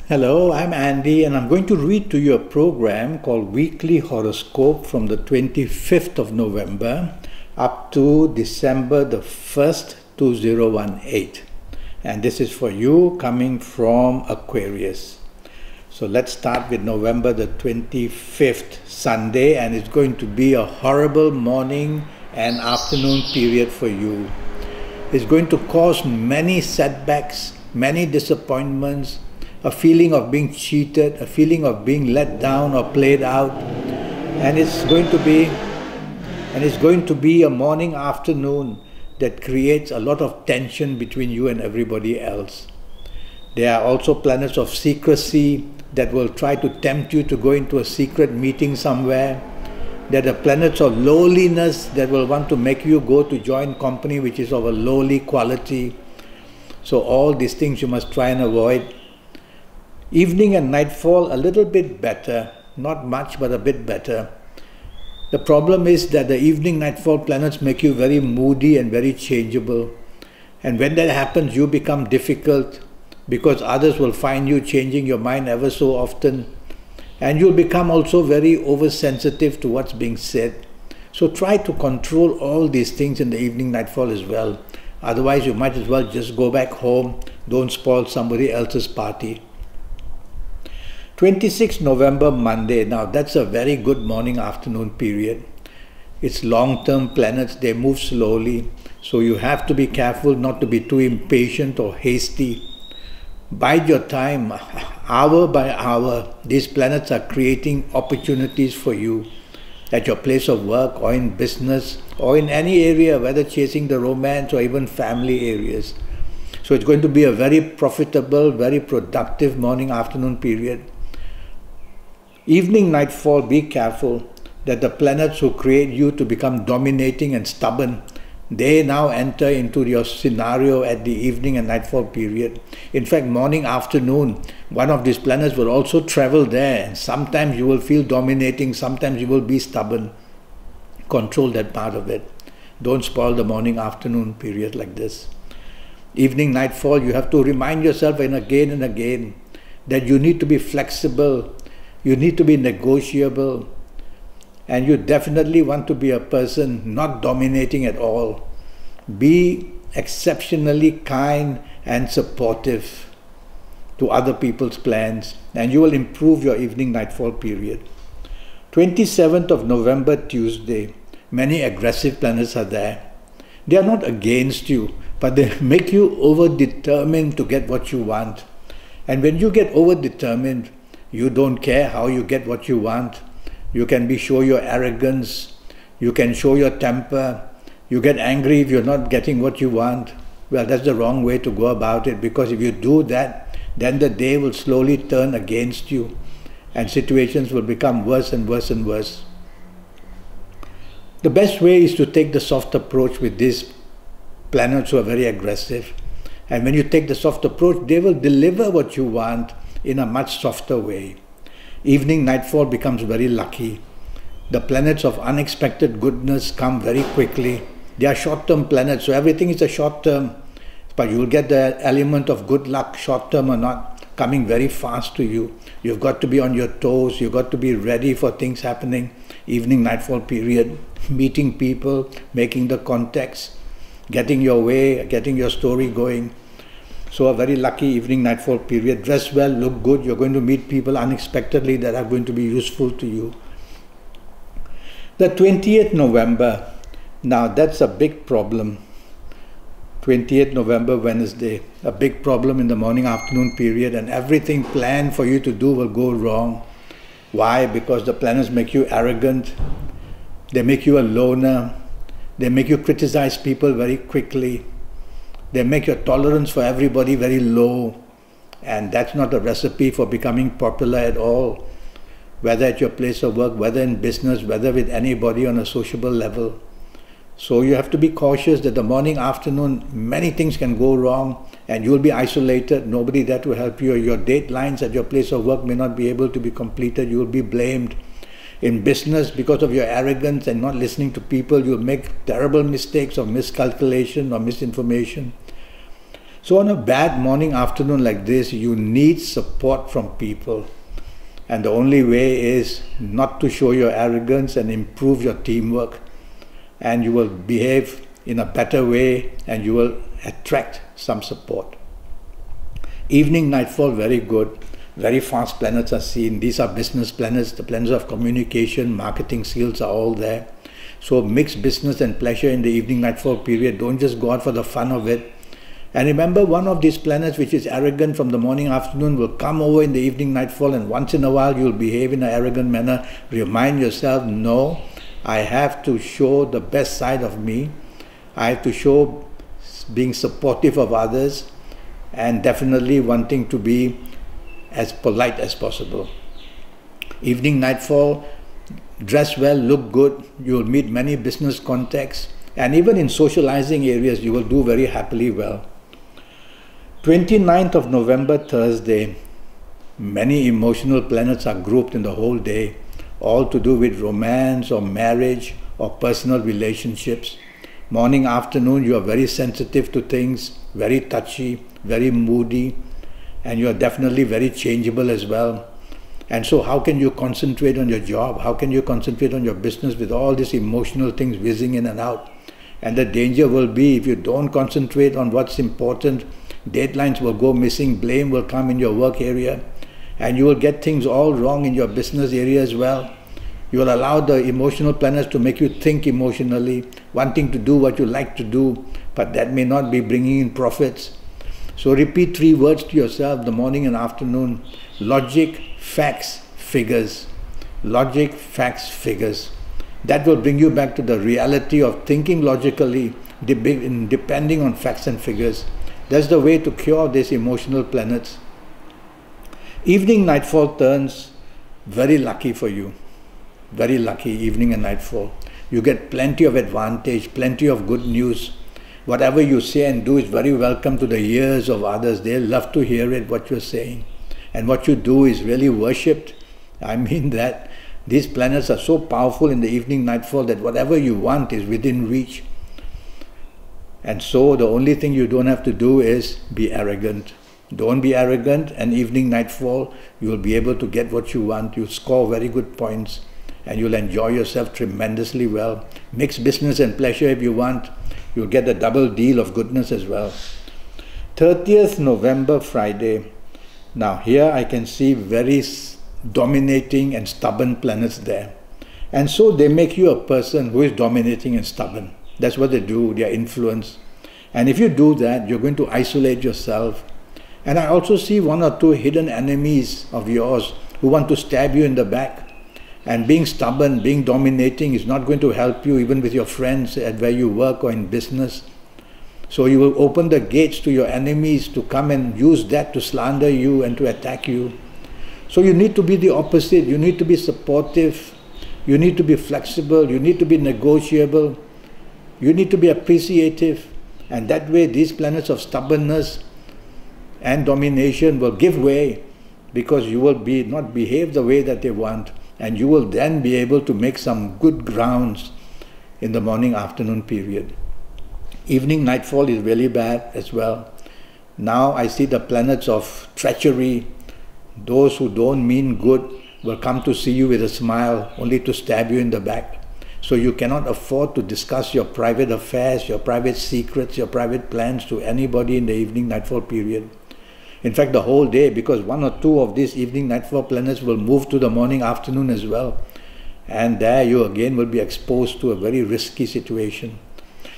Hello, I'm Andy, and I'm going to read to you a program called Weekly Horoscope from the 25th of November up to December the 1st, 2018. And this is for you coming from Aquarius. So let's start with November the 25th, Sunday, and it's going to be a horrible morning and afternoon period for you. It's going to cause many setbacks, many disappointments, a feeling of being cheated, a feeling of being let down or played out, and it's going to be a morning afternoon that creates a lot of tension between you and everybody else. There are also planets of secrecy that will try to tempt you to go into a secret meeting somewhere. There are planets of lowliness that will want to make you go to join company which is of a lowly quality. So all these things you must try and avoid. Evening and nightfall a little bit better, not much but a bit better. The problem is that the evening nightfall planets make you very moody and very changeable. And when that happens, you become difficult because others will find you changing your mind ever so often. And you'll become also very oversensitive to what's being said. So try to control all these things in the evening nightfall as well. Otherwise, you might as well just go back home. Don't spoil somebody else's party. 26 November, Monday. Now that's a very good morning afternoon period. It's long-term planets, they move slowly. So you have to be careful not to be too impatient or hasty. Bide your time, hour by hour. These planets are creating opportunities for you at your place of work or in business or in any area, whether chasing the romance or even family areas. So it's going to be a very profitable, very productive morning afternoon period. Evening nightfall, be careful that the planets who create you to become dominating and stubborn, they now enter into your scenario at the evening and nightfall period. In fact, morning, afternoon, one of these planets will also travel there, and sometimes you will feel dominating, sometimes you will be stubborn. Control that part of it. Don't spoil the morning, afternoon period like this. Evening, nightfall, you have to remind yourself and again that you need to be flexible, you need to be negotiable, and you definitely want to be a person not dominating at all. Be exceptionally kind and supportive to other people's plans, and you will improve your evening nightfall period. 27th of November, Tuesday. Many aggressive planets are there. They are not against you, but they make you over-determined to get what you want. And when you get over-determined, you don't care how you get what you want. You can show your arrogance, you can show your temper, you get angry if you're not getting what you want. Well, that's the wrong way to go about it, because if you do that, then the day will slowly turn against you and situations will become worse and worse and worse. The best way is to take the soft approach with these planets who are very aggressive. And when you take the soft approach, they will deliver what you want in a much softer way. Evening nightfall becomes very lucky. The planets of unexpected goodness come very quickly. They are short-term planets, so everything is a short-term, but you will get the element of good luck, short-term or not, coming very fast to you. You've got to be on your toes, you've got to be ready for things happening. Evening nightfall period, meeting people, making the contacts, getting your way, getting your story going. So a very lucky evening nightfall period. Dress well, look good. You're going to meet people unexpectedly that are going to be useful to you. The 20th November. Now that's a big problem. 20th November, Wednesday. A big problem in the morning afternoon period, and everything planned for you to do will go wrong. Why? Because the planets make you arrogant. They make you a loner. They make you criticize people very quickly. They make your tolerance for everybody very low, and that's not a recipe for becoming popular at all, whether at your place of work, whether in business, whether with anybody on a sociable level. So you have to be cautious that the morning, afternoon, many things can go wrong and you will be isolated, nobody there to help you. Your deadlines at your place of work may not be able to be completed, you will be blamed. In business, because of your arrogance and not listening to people, you'll make terrible mistakes of miscalculation or misinformation. So on a bad morning, afternoon like this, you need support from people. And the only way is not to show your arrogance and improve your teamwork. And you will behave in a better way and you will attract some support. Evening, nightfall, very good. Very fast planets are seen. These are business planets. The planets of communication, marketing skills are all there. So mix business and pleasure in the evening, nightfall period. Don't just go out for the fun of it. And remember, one of these planets which is arrogant from the morning, afternoon will come over in the evening, nightfall, and once in a while you will behave in an arrogant manner. Remind yourself, no, I have to show the best side of me. I have to show being supportive of others and definitely wanting to be as polite as possible. Evening, nightfall, dress well, look good. You will meet many business contacts, and even in socializing areas you will do very happily well. 29th of November, Thursday, many emotional planets are grouped in the whole day, all to do with romance or marriage or personal relationships. Morning, afternoon, you are very sensitive to things, very touchy, very moody, and you are definitely very changeable as well. And so how can you concentrate on your job? How can you concentrate on your business with all these emotional things whizzing in and out? And the danger will be, if you don't concentrate on what's important, deadlines will go missing, blame will come in your work area, and you will get things all wrong in your business area as well. You will allow the emotional planets to make you think emotionally, wanting to do what you like to do, but that may not be bringing in profits. So repeat 3 words to yourself the morning and afternoon: logic, facts, figures. Logic, facts, figures. That will bring you back to the reality of thinking logically, depending on facts and figures. That's the way to cure these emotional planets. Evening, nightfall turns very lucky for you. Very lucky, evening and nightfall. You get plenty of advantage, plenty of good news. Whatever you say and do is very welcome to the ears of others. They love to hear it, what you're saying. And what you do is really worshipped. I mean that. These planets are so powerful in the evening, nightfall, that whatever you want is within reach. And so the only thing you don't have to do is be arrogant. Don't be arrogant, and evening, nightfall, you will be able to get what you want. You'll score very good points and you'll enjoy yourself tremendously well. Mix business and pleasure if you want. You'll get a double deal of goodness as well. 30th November, Friday. Now here I can see very dominating and stubborn planets there. And so they make you a person who is dominating and stubborn. That's what they do, their influence. And if you do that, you're going to isolate yourself. And I also see 1 or 2 hidden enemies of yours who want to stab you in the back. And being stubborn, being dominating is not going to help you even with your friends at where you work or in business. So you will open the gates to your enemies to come and use that to slander you and to attack you. So you need to be the opposite. You need to be supportive. You need to be flexible. You need to be negotiable. You need to be appreciative. And that way these planets of stubbornness and domination will give way, because you will not behave the way that they want. And you will then be able to make some good grounds in the morning, afternoon period. Evening, nightfall is really bad as well. Now I see the planets of treachery. Those who don't mean good will come to see you with a smile, only to stab you in the back. So you cannot afford to discuss your private affairs, your private secrets, your private plans to anybody in the evening, nightfall period. In fact, the whole day, because 1 or 2 of these evening, nightfall planets will move to the morning, afternoon as well. And there you again will be exposed to a very risky situation.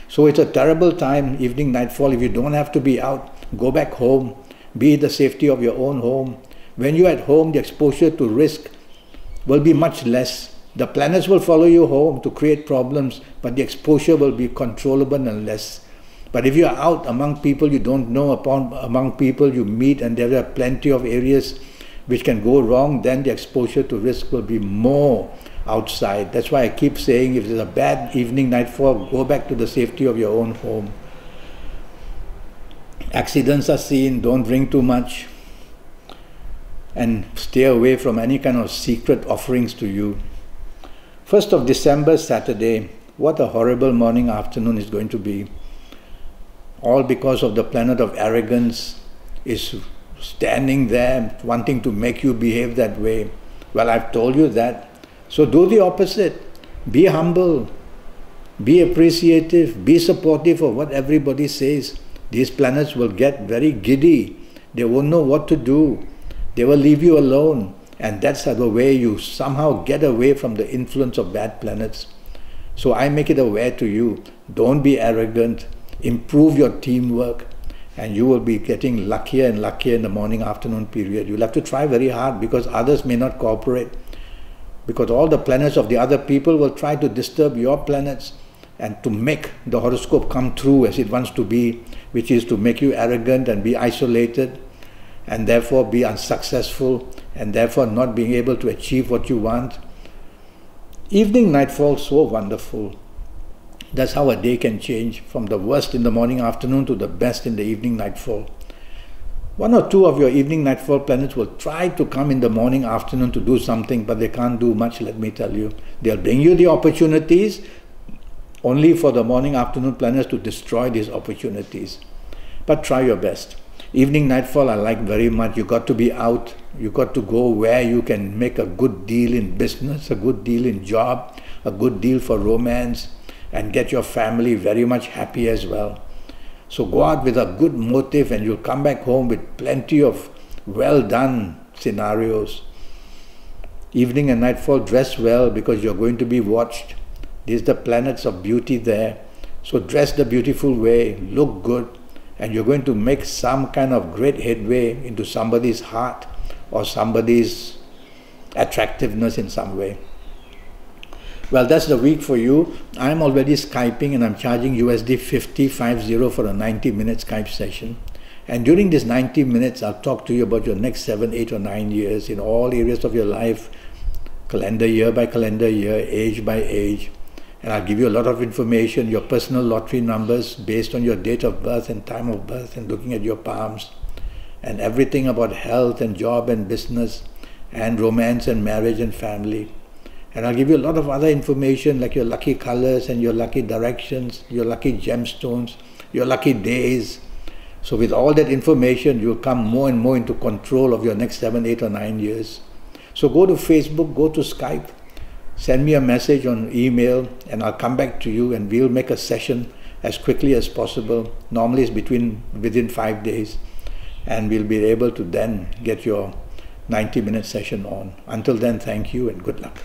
So it's a terrible time, evening, nightfall. If you don't have to be out, go back home. Be in the safety of your own home. When you're at home, the exposure to risk will be much less. The planets will follow you home to create problems, but the exposure will be controllable and less. But if you are out among people you don't know, among people you meet, and there are plenty of areas which can go wrong, then the exposure to risk will be more outside. That's why I keep saying, if there's a bad evening, nightfall, go back to the safety of your own home. Accidents are seen, don't drink too much, and stay away from any kind of secret offerings to you. 1st of December, Saturday, what a horrible morning, afternoon is going to be. all because of the planet of arrogance is standing there wanting to make you behave that way. Well, I've told you that. So do the opposite. Be humble. Be appreciative. Be supportive of what everybody says. These planets will get very giddy. They won't know what to do. They will leave you alone. And that's the way you somehow get away from the influence of bad planets. So I make it aware to you. Don't be arrogant. Improve your teamwork. And you will be getting luckier and luckier in the morning-afternoon period. You'll have to try very hard because others may not cooperate. Because all the planets of the other people will try to disturb your planets and to make the horoscope come true as it wants to be, which is to make you arrogant and be isolated and therefore be unsuccessful and therefore not being able to achieve what you want. Evening nightfall, so wonderful. That's how a day can change from the worst in the morning afternoon to the best in the evening nightfall. One or two of your evening nightfall planets will try to come in the morning afternoon to do something, but they can't do much, let me tell you. They'll bring you the opportunities only for the morning afternoon planets to destroy these opportunities. But try your best. Evening nightfall I like very much. You got to be out. You got to go where you can make a good deal in business, a good deal in job, a good deal for romance, and get your family very much happy as well. So go out with a good motive and you'll come back home with plenty of well done scenarios. Evening and nightfall, dress well because you're going to be watched. These are the planets of beauty there. So dress the beautiful way, look good, and you're going to make some kind of great headway into somebody's heart or somebody's attractiveness in some way. Well, that's the week for you. I'm already Skyping and I'm charging USD 50 for a 90-minute Skype session. And during this 90 minutes, I'll talk to you about your next 7, 8 or 9 years in all areas of your life, calendar year by calendar year, age by age. And I'll give you a lot of information, your personal lottery numbers based on your date of birth and time of birth and looking at your palms, and everything about health and job and business and romance and marriage and family. And I'll give you a lot of other information like your lucky colors and your lucky directions, your lucky gemstones, your lucky days. So with all that information, you'll come more and more into control of your next 7, 8 or 9 years. So go to Facebook, go to Skype, send me a message on email and I'll come back to you and we'll make a session as quickly as possible. Normally it's within 5 days, and we'll be able to then get your 90-minute session on. Until then, thank you and good luck.